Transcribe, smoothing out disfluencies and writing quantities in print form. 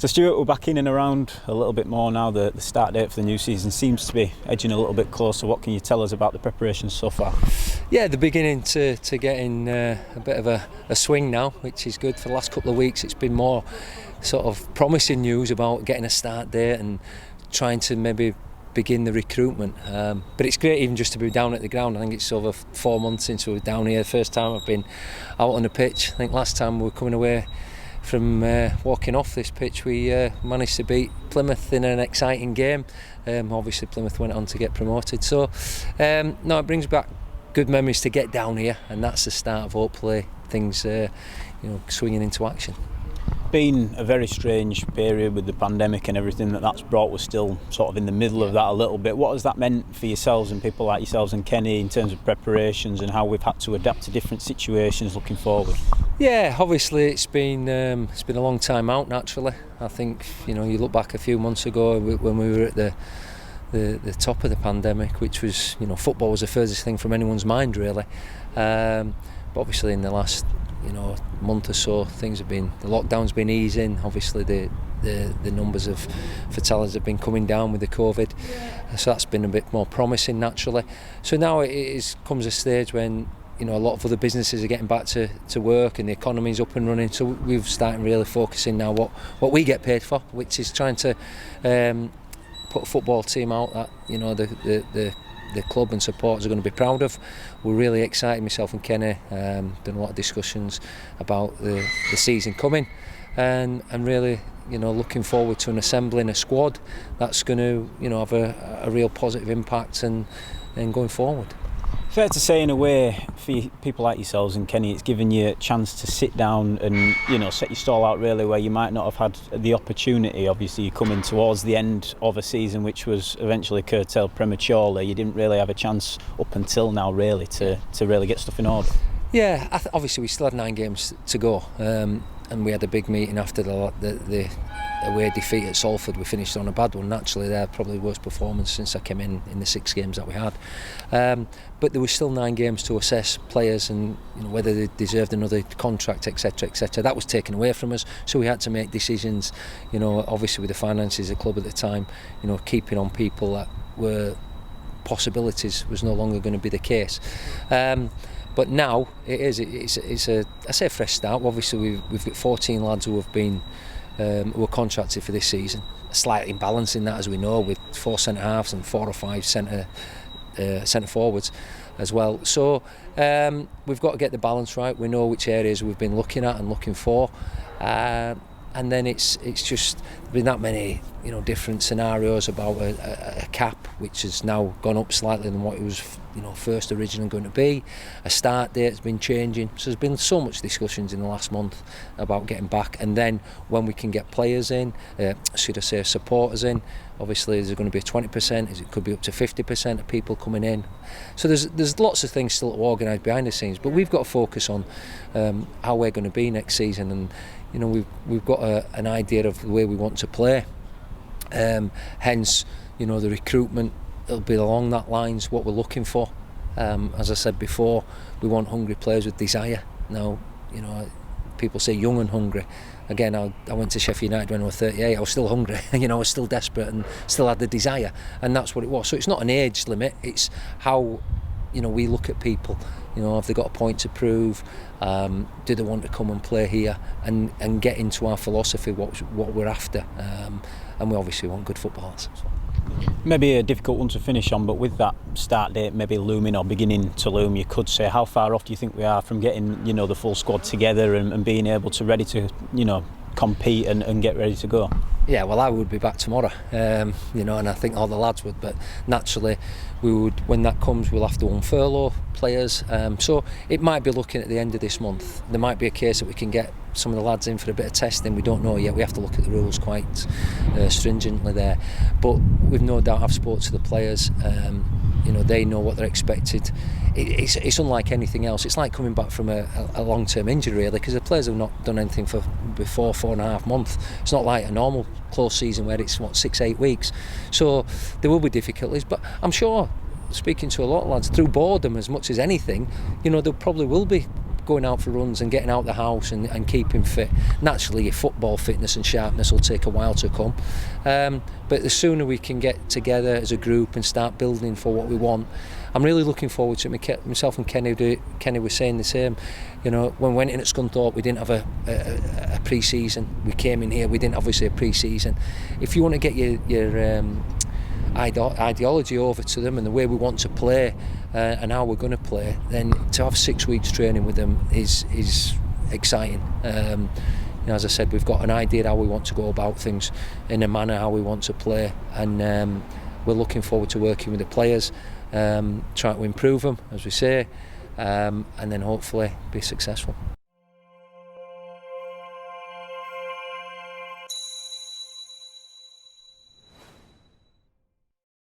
So Stuart, we're back in and around a little bit more now. The start date for the new season seems to be edging a little bit closer. What can you tell us about the preparations so far? Yeah, they're beginning to get in a bit of a swing now, which is good. For the last couple of weeks it's been more sort of promising news about getting a start date and trying to maybe begin the recruitment. But it's great even just to be down at the ground. I think it's over 4 months since we were down here. The first time I've been out on the pitch. I think last time we were coming away from walking off this pitch, we managed to beat Plymouth in an exciting game. Obviously Plymouth went on to get promoted, so no, it brings back good memories to get down here, and that's the start of hopefully things swinging into action. Been a very strange period with the pandemic and everything that's brought. We're still sort of in the middle of that a little bit. What has that meant for yourselves and people like yourselves and Kenny in terms of preparations and how we've had to adapt to different situations looking forward? Yeah, obviously it's been a long time out. Naturally, I think you look back a few months ago when we were at the top of the pandemic, which was football was the furthest thing from anyone's mind really. But obviously in the last month or so, the lockdown's been easing. Obviously the numbers of fatalities have been coming down with the COVID, so that's been a bit more promising naturally. So now it comes a stage when a lot of other businesses are getting back to work and the economy's up and running, so we've started really focusing now what we get paid for, which is trying to put a football team out that the club and supporters are going to be proud of. We're really excited, myself and Kenny, done a lot of discussions about the season coming, and really looking forward to assembling a squad that's going to have a real positive impact and going forward. Fair to say, in a way, for people like yourselves and Kenny, it's given you a chance to sit down and set your stall out really where you might not have had the opportunity. Obviously, you're coming towards the end of a season which was eventually curtailed prematurely. You didn't really have a chance up until now really to really get stuff in order. Yeah, obviously we still had 9 games to go, and we had a big meeting after the away defeat at Salford. We finished on a bad one. Naturally, they're probably the worst performance since I came in the 6 games that we had. But there were still 9 games to assess players and whether they deserved another contract, etc., etc. That was taken away from us, so we had to make decisions. Obviously with the finances of the club at the time, keeping on people that were possibilities was no longer going to be the case. But now it's a fresh start. Obviously we've got 14 lads who have been who were contracted for this season. A slight imbalance in that, as we know, with 4 centre halves and 4 or 5 centre forwards as well. So we've got to get the balance right. We know which areas we've been looking at and looking for, and then it's just been that many different scenarios about a cap which has now gone up slightly than what it was first originally going to be. A start date has been changing, so there's been so much discussions in the last month about getting back, and then when we can get players in, supporters in. Obviously there's going to be a 20%, it could be up to 50% of people coming in, so there's lots of things still to organise behind the scenes, but we've got to focus on how we're going to be next season, and we've got an idea of the way we want to play. Hence, the recruitment, it'll be along that lines what we're looking for. As I said before, we want hungry players with desire. Now, people say young and hungry. Again, I went to Sheffield United when I was 38. I was still hungry. I was still desperate and still had the desire, and that's what it was. So it's not an age limit. It's how we look at people. Have they got a point to prove? Do they want to come and play here and get into our philosophy, what we're after? And we obviously want good footballers. Maybe a difficult one to finish on, but with that start date maybe looming or beginning to loom, you could say, how far off do you think we are from getting the full squad together and being able to ready to compete and get ready to go? Yeah, well, I would be back tomorrow, and I think all the lads would, but naturally when that comes, we'll have to unfurlough players, so it might be looking at the end of this month. There might be a case that we can get some of the lads in for a bit of testing. We don't know yet. We have to look at the rules quite stringently there, but we've no doubt I've spoke to the players. They know what they're expected. It's unlike anything else. It's like coming back from a long-term injury really, because the players have not done anything for before 4.5 months. It's not like a normal close season where it's 6-8 weeks. So there will be difficulties, but I'm sure, speaking to a lot of lads, through boredom as much as anything, there probably will be going out for runs and getting out the house and keeping fit. Naturally, your football fitness and sharpness will take a while to come, but the sooner we can get together as a group and start building for what we want, I'm really looking forward to it. Myself and Kenny were saying the same. You know, when we went in at Scunthorpe, we didn't have a pre-season. We came in here, we didn't obviously a pre-season. If you want to get your ideology over to them and the way we want to play and how we're going to play, then to have 6 weeks training with them is exciting. You know, as I said, we've got an idea how we want to go about things, in a manner how we want to play, and we're looking forward to working with the players, trying to improve them, as we say, and then hopefully be successful.